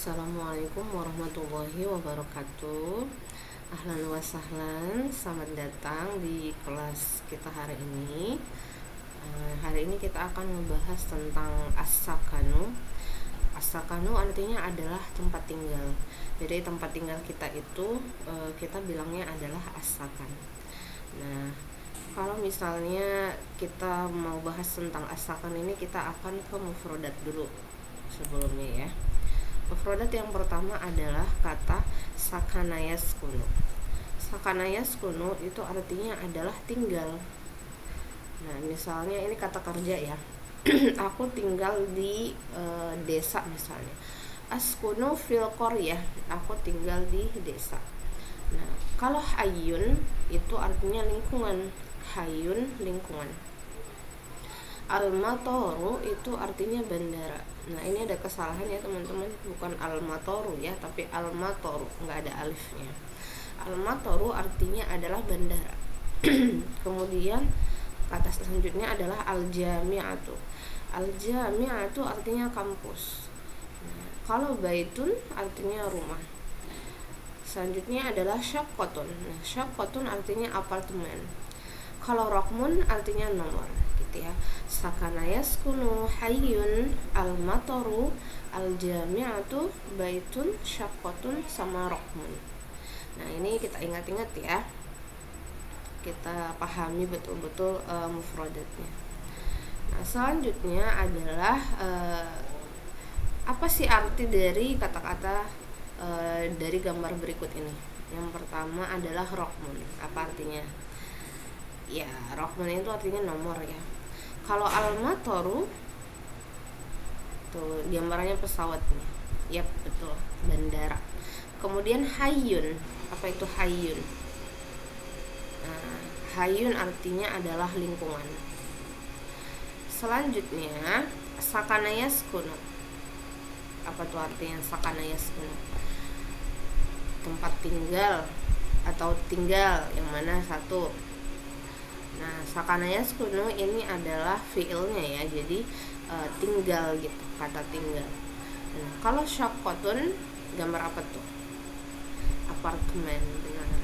Assalamualaikum warahmatullahi wabarakatuh. Ahlan wa sahlan, selamat datang di kelas kita hari ini. Hari ini kita akan membahas tentang as-sakanu. As-sakanu artinya adalah tempat tinggal. Jadi tempat tinggal kita itu kita bilangnya adalah as-sakan. Nah, kalau misalnya kita mau bahas tentang as-sakan ini, kita akan ke mufradat dulu sebelumnya ya. Mufradat yang pertama adalah kata sakanayaskuno. Sakanayaskuno itu artinya adalah tinggal. Nah, misalnya ini kata kerja ya. Aku tinggal di desa misalnya. Askuno fil qaryah, aku tinggal di desa. Nah, kalau hayyun itu artinya lingkungan. Hayyun lingkungan. Al-matoru itu artinya bandara. Nah, ini ada kesalahan ya teman-teman, bukan al-matoru ya, tapi al-matoru, nggak ada alifnya. Al-matoru artinya adalah bandara. Kemudian kata selanjutnya adalah al-jami'atu. Al-jami'atu artinya kampus. Nah, kalau baitun artinya rumah. Selanjutnya adalah syaqqatun. Nah, syaqqatun artinya apartemen. Kalau rokmun artinya nomor gitu ya. Sakanayaskuno hayyun al-matoru al-jami'atu baitun syaqqatun sama rokmun. Nah, ini kita ingat-ingat ya, kita pahami betul-betul mufradatnya. Nah, selanjutnya adalah apa sih arti dari kata-kata dari gambar berikut ini. Yang pertama adalah rokmun. Apa artinya? Ya, rokmun itu artinya nomor ya. Kalau al-matoru tuh gambarannya pesawatnya. Yap, betul, bandara. Kemudian hayyun. Apa itu hayyun? Nah, hayyun artinya adalah lingkungan. Selanjutnya sakanayaskuno. Apa tuh artinya sakanayaskuno? Tempat tinggal atau tinggal, yang mana satu. Nah, sakanayaskuno ini adalah fiilnya ya, jadi tinggal gitu, kata tinggal. Nah, kalau syaqqatun gambar apa tuh? Apartemen. Nah,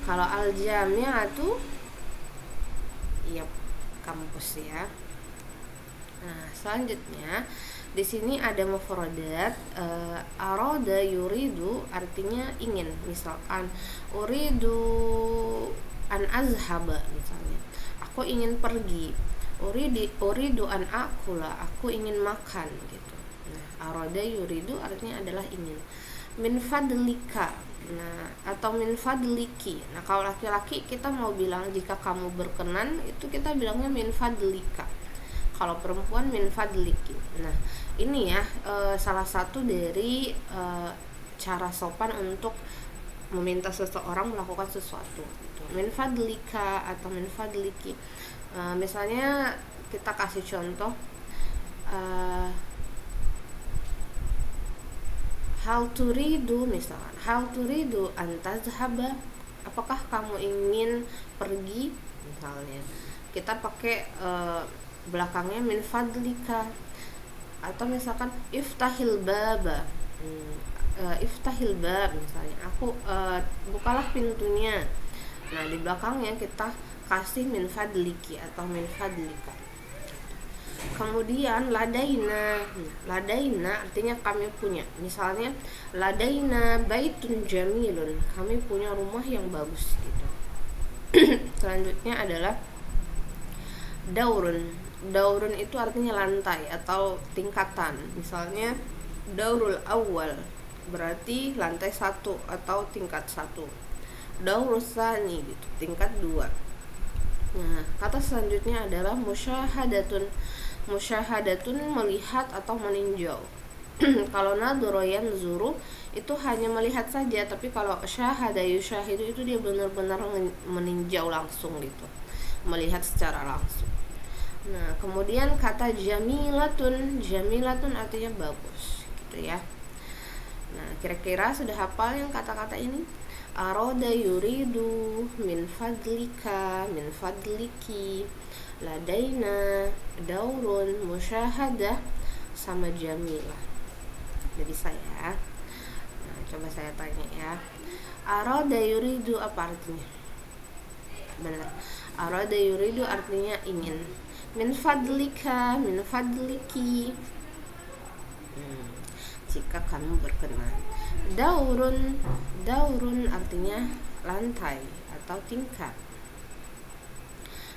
kalau al-jami'atu ya kampus ya. Nah, selanjutnya di sini ada mufradat arada yuridu artinya ingin. Misalkan uridu an azhaba misalnya, aku ingin pergi. Uridu an akula, aku ingin makan gitu. Nah, arada yuridu artinya adalah ingin. Min fadlika, nah, atau min fadliki. Nah, kalau laki-laki kita mau bilang jika kamu berkenan, itu kita bilangnya min fadlika. Kalau perempuan min fadliki. Nah, ini ya salah satu dari cara sopan untuk meminta seseorang melakukan sesuatu gitu. Min fadlika atau min fadliki. Misalnya kita kasih contoh, hal turidu misalkan, hal turidu an tazhaba, apakah kamu ingin pergi misalnya. Kita pakai belakangnya min fadlika. Atau misalkan iftahil baba, iftahil bab misalnya, aku bukalah pintunya. Nah, di belakangnya kita kasih min fadliki atau min fadlika. Kemudian ladaina. Ladaina artinya kami punya. Misalnya ladaina baitun jamilun, kami punya rumah yang bagus gitu. Selanjutnya adalah daurun. Daurun itu artinya lantai atau tingkatan. Misalnya daurul awal berarti lantai 1 atau tingkat 1. Daurul tsani gitu, tingkat 2. Nah, kata selanjutnya adalah musyahadatun. Musyahadatun melihat atau meninjau. Kalau nadhara yanzuru itu hanya melihat saja, tapi kalau syahada yusyahidu itu dia benar-benar meninjau langsung gitu, melihat secara langsung. Nah, kemudian kata jamilatun. Jamilatun artinya bagus gitu ya. Nah, kira-kira sudah hafal yang kata-kata ini? Arada yuridu, min fadlika, min fadliki, ladaina, daurun, musyahadah, sama jamilah. Jadi saya Coba saya tanya ya. Arada yuridu apa artinya? Benar. Arada yuridu artinya ingin. Min fadlika, min fadliki. Jika kamu berkenan. Daurun, daurun artinya lantai atau tingkat.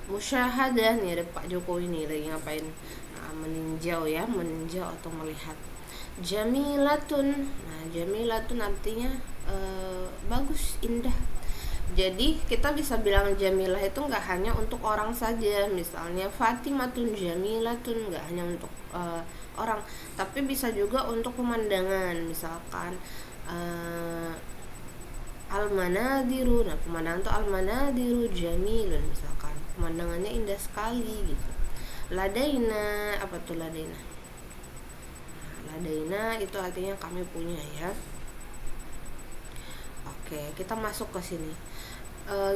Musyahadah nih, ada Pak Jokowi nih lagi ngapain? Meninjau ya, meninjau atau melihat. Jamilatun, nah jamilatun artinya bagus, indah. Jadi kita bisa bilang jamilah itu nggak hanya untuk orang saja, misalnya Fatimatun jamilatun, nggak hanya untuk orang, tapi bisa juga untuk pemandangan, misalkan al-manadiru, nah pemandangan itu al-manadiru jamilun, misalkan pemandangannya indah sekali gitu. Ladaina, apa tuh ladaina? Ladaina itu artinya kami punya ya. Oke, kita masuk ke sini.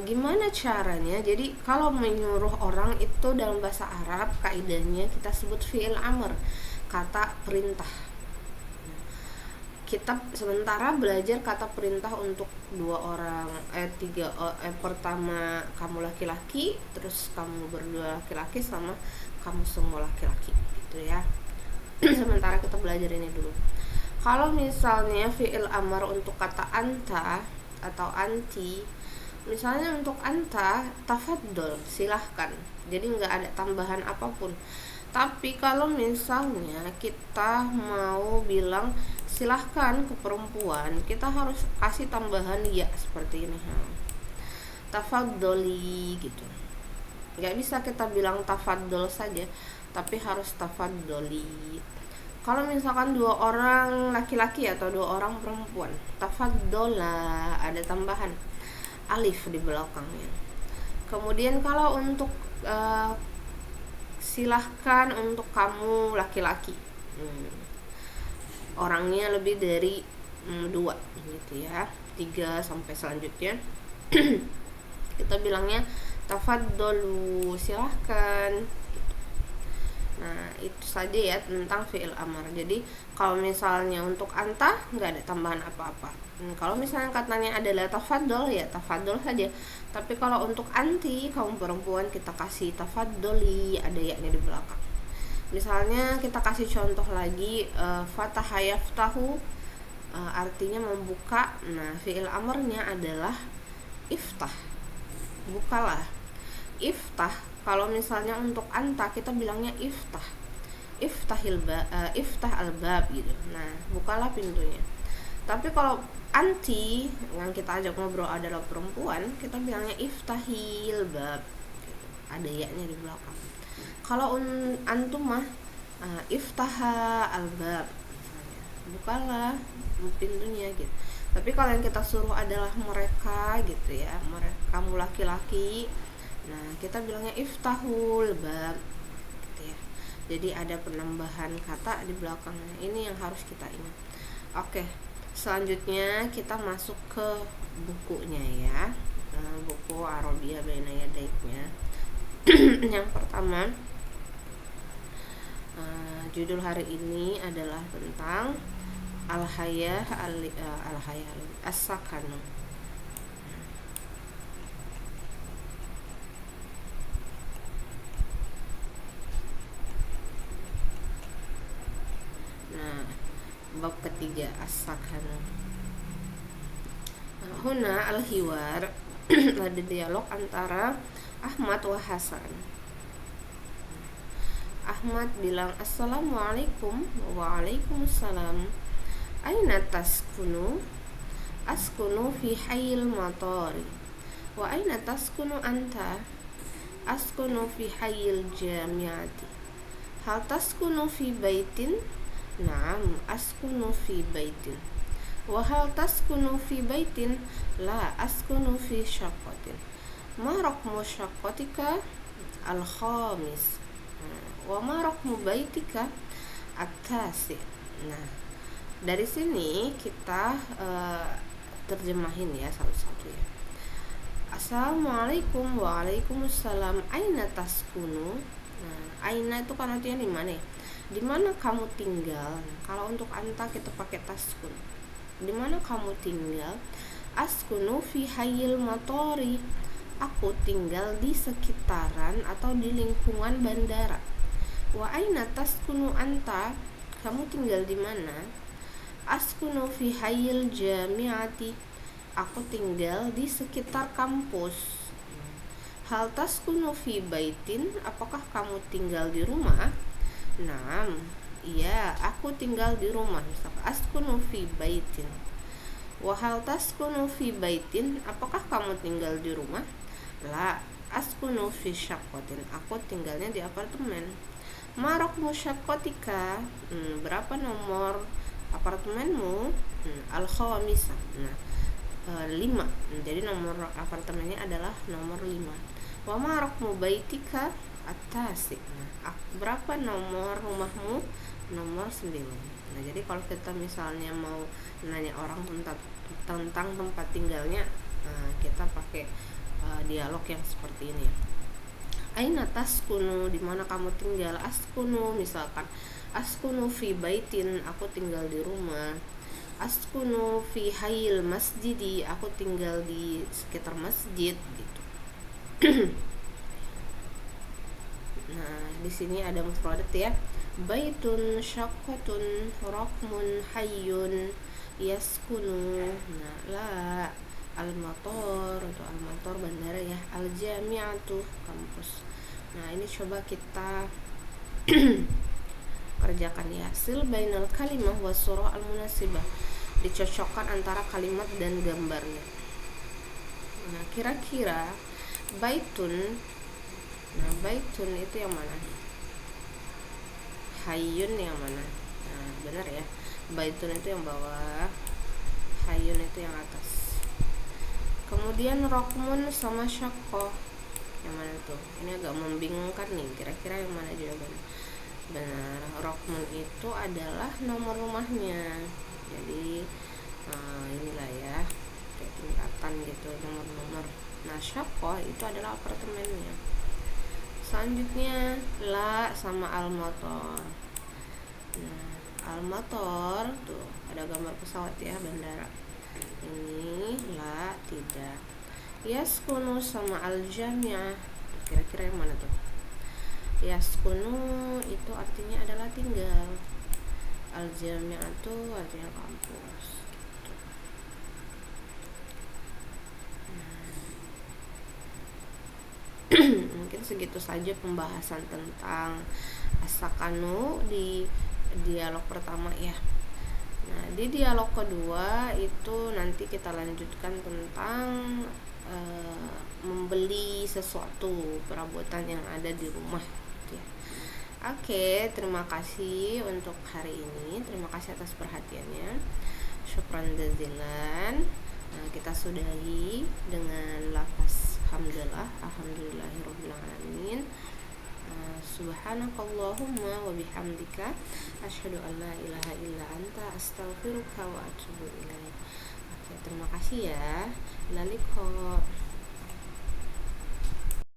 Gimana caranya? Jadi kalau menyuruh orang itu dalam bahasa Arab kaidahnya kita sebut fi'il amr, kata perintah. Kita sementara belajar kata perintah untuk dua orang, pertama kamu laki-laki, terus kamu berdua laki-laki sama kamu semua laki-laki gitu ya. Sementara kita belajar ini dulu. Kalau misalnya fi'il amr untuk kata anta atau anti, misalnya untuk anta, tafaddol, silahkan, jadi nggak ada tambahan apapun. Tapi kalau misalnya kita mau bilang silahkan ke perempuan, kita harus kasih tambahan ya seperti ini, tafaddoli gitu. Nggak bisa kita bilang tafaddol saja, tapi harus tafaddoli. Kalau misalkan dua orang laki-laki atau dua orang perempuan, tafaddola, ada tambahan alif di belakangnya. Kemudian kalau untuk silahkan untuk kamu laki-laki, orangnya lebih dari 2 gitu ya, 3 sampai selanjutnya kita bilangnya tafaddolu, silahkan. Nah itu saja ya tentang fi'il amr. Jadi kalau misalnya untuk anta nggak ada tambahan apa-apa. Kalau misalnya katanya adalah tafaddol, ya tafaddol saja. Tapi kalau untuk anti, kaum perempuan, kita kasih tafaddoli, ada yaknya di belakang. Misalnya kita kasih contoh lagi, fataha yaftahu, artinya membuka. Nah fi'il amrnya adalah iftah, bukalah. Iftah. Kalau misalnya untuk anta kita bilangnya iftah, iftah al-bab gitu. Nah bukalah pintunya. Tapi kalau anti yang kita ajak ngobrol adalah perempuan, kita bilangnya iftahil bab gitu. Ada yaknya di belakang. Kalau antum mah iftaha al-bab, misalnya bukalah pintunya gitu. Tapi kalau yang kita suruh adalah mereka gitu ya, mereka, kamu laki-laki, nah kita bilangnya iftahul bab gitu ya. Jadi ada penambahan kata di belakangnya. Ini yang harus kita ingat. Oke, selanjutnya kita masuk ke bukunya ya, buku Arabia Baina Yadaiknya. Yang pertama, judul hari ini adalah tentang al-hayah as-sakanu. Bab ketiga, as-sakanu. Huna al-hiwar, ada dialog antara Ahmad wa Hasan. Ahmad bilang assalamualaikum. Waalaikumsalam. Aina taskunu? Askunu fi hayil matari. Wa aina taskunu anta? Askunu fi hayil jamiati. Hal taskunu fi baitin? Naam, askunu fi baitin. Wa hal taskunu fi baitin? La, askunu fi syaqqatin. Ma raqmu syaqqatika? Al-khamis. Wa ma raqmu baitika? At-tasi. Nah, dari sini kita terjemahin ya satu-satu ya. Assalamualaikum. Waalaikumsalam. Aina taskunu? Nah, aina itu kan artinya di mana ya? Di mana kamu tinggal? Kalau untuk anta kita pakai taskun. di mana kamu tinggal? Askunu fi hayyil matori, aku tinggal di sekitaran atau di lingkungan bandara. Wa aina taskunu anta, kamu tinggal di mana? Askunu fi hayyil jami'ati, aku tinggal di sekitar kampus. Hal taskunu fi baitin, apakah kamu tinggal di rumah? Naam, iya, aku tinggal di rumah. Misalkan askunu fi baitin. Wa hal taskunu fi baitin, apakah kamu tinggal di rumah? La, askunu fi syaqqatin, aku tinggalnya di apartemen. Ma raqmu syaqqatika, berapa nomor apartemenmu? Al-khamisah. Nah, 5. Jadi nomor apartemennya adalah nomor 5. Wa ma raqmu baitika? At-tasik. Nah, berapa nomor rumahmu? Nomor 9. Nah, jadi kalau kita misalnya mau nanya orang tentang tempat tinggalnya, kita pakai dialog yang seperti ini ya. Aina taskunu, di mana kamu tinggal? Askunu, misalkan askunu fi baitin, aku tinggal di rumah. Askunu fi hayyil masjidi, aku tinggal di sekitar masjid gitu. Nah, di sini ada mufradat ya. Baitun, syaqqatun, raqmun, hayyun, yaskunu. Nah, la al-mator atau al-mator bandara ya. Al-jami'atu, kampus. Nah, ini coba kita kerjakan ya. Sil bainal kalimah wa surah al-munasibah, dicocokkan antara kalimat dan gambarnya. Nah, kira-kira baitun, nah baitun itu yang mana? Hayyun yang mana? Nah, benar ya, baitun itu yang bawah, hayyun itu yang atas. Kemudian raqmun sama syaqqah, yang mana tuh? Ini agak membingungkan nih, kira-kira yang mana jawabannya? Benar, raqmun itu adalah nomor rumahnya. Jadi inilah ya, kayak tingkatan gitu, nomor-nomor. Nah, syaqqah itu adalah apartemennya. Selanjutnya la sama al-motor. Nah, al-motor tuh ada gambar pesawat ya, bandara. Ini la tidak. Yaskunu sama al-jami'ah, kira-kira yang mana tuh? Yaskunu itu artinya adalah tinggal. Al-jami'ah itu artinya kampus gitu. Mungkin segitu saja pembahasan tentang asakanu di dialog pertama ya. Nah, di dialog kedua itu nanti kita lanjutkan tentang membeli sesuatu, perabotan yang ada di rumah gitu ya. Oke, terima kasih untuk hari ini. Terima kasih atas perhatiannya. Syukran jazilan. Nah, kita sudahi dengan lafaz hamdalah, alhamdulillahirabbil alamin. Subhanakallahumma wa bihamdika asyhadu an la ilaha illa anta astaghfiruka wa atubu ilaik. Oke, terima kasih ya. Laliko.